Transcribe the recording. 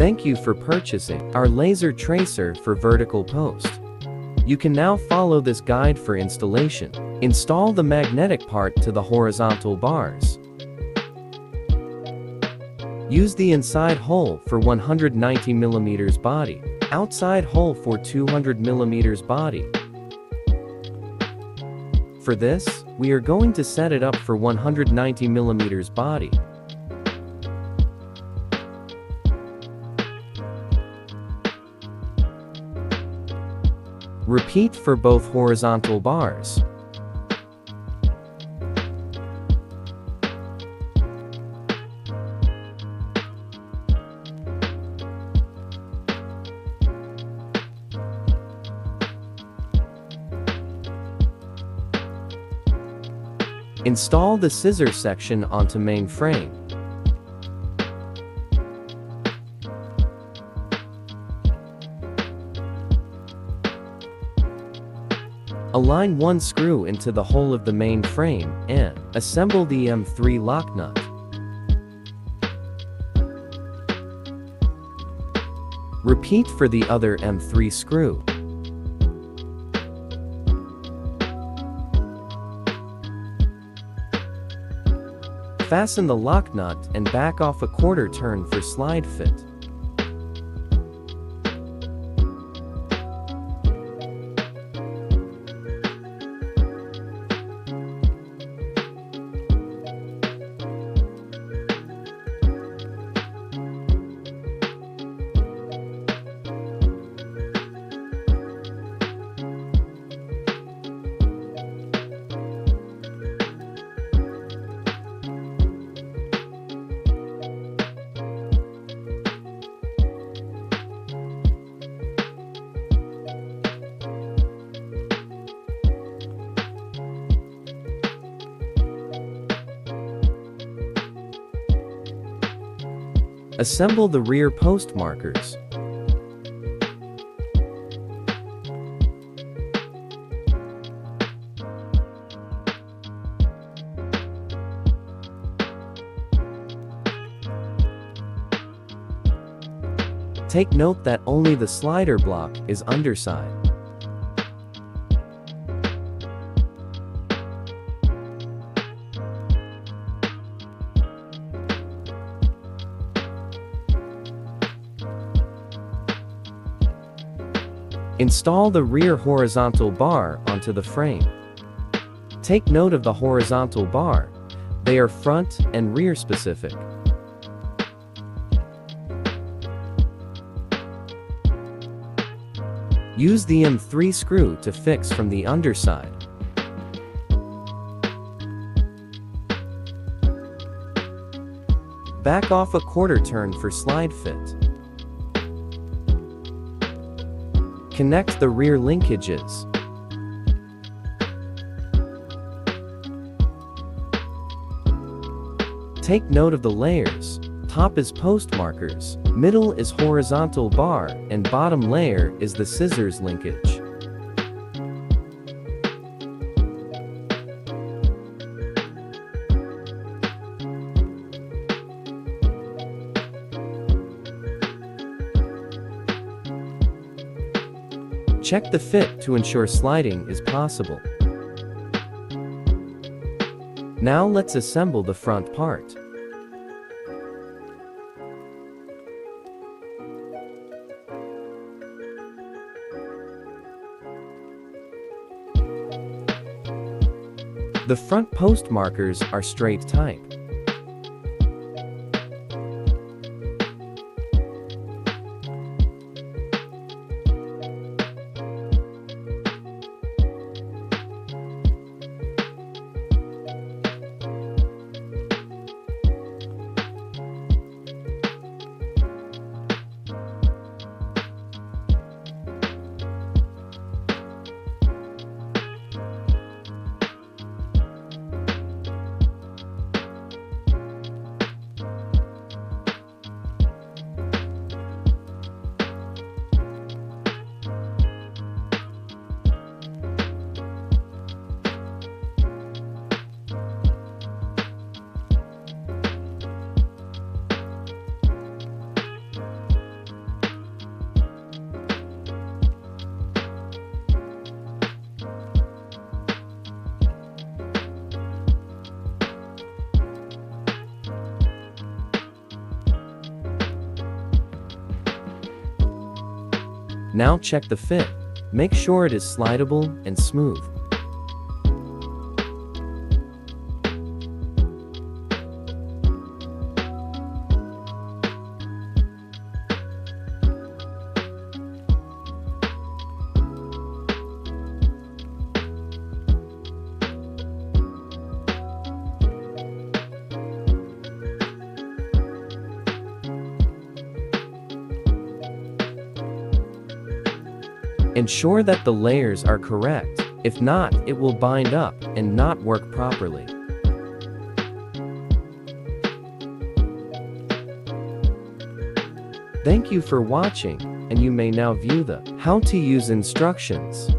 Thank you for purchasing our Lazer Tracer for vertical post. You can now follow this guide for installation. Install the magnetic part to the horizontal bars. Use the inside hole for 190 mm body, outside hole for 200 mm body. For this, we are going to set it up for 190 mm body. Repeat for both horizontal bars. Install the scissor section onto main frame. Align one screw into the hole of the main frame and assemble the M3 lock nut. Repeat for the other M3 screw. Fasten the lock nut and back off a quarter turn for slide fit. Assemble the rear post markers. Take note that only the slider block is underside. Install the rear horizontal bar onto the frame. Take note of the horizontal bar. They are front and rear specific. Use the M3 screw to fix from the underside. Back off a quarter turn for slide fit. Connect the rear linkages. Take note of the layers. Top is post markers, middle is horizontal bar, and bottom layer is the scissors linkage. Check the fit to ensure sliding is possible. Now let's assemble the front part. The front post markers are straight type. Now check the fit. Make sure it is slidable and smooth. Ensure that the layers are correct. If not, it will bind up and not work properly. Thank you for watching, and you may now view the how to use instructions.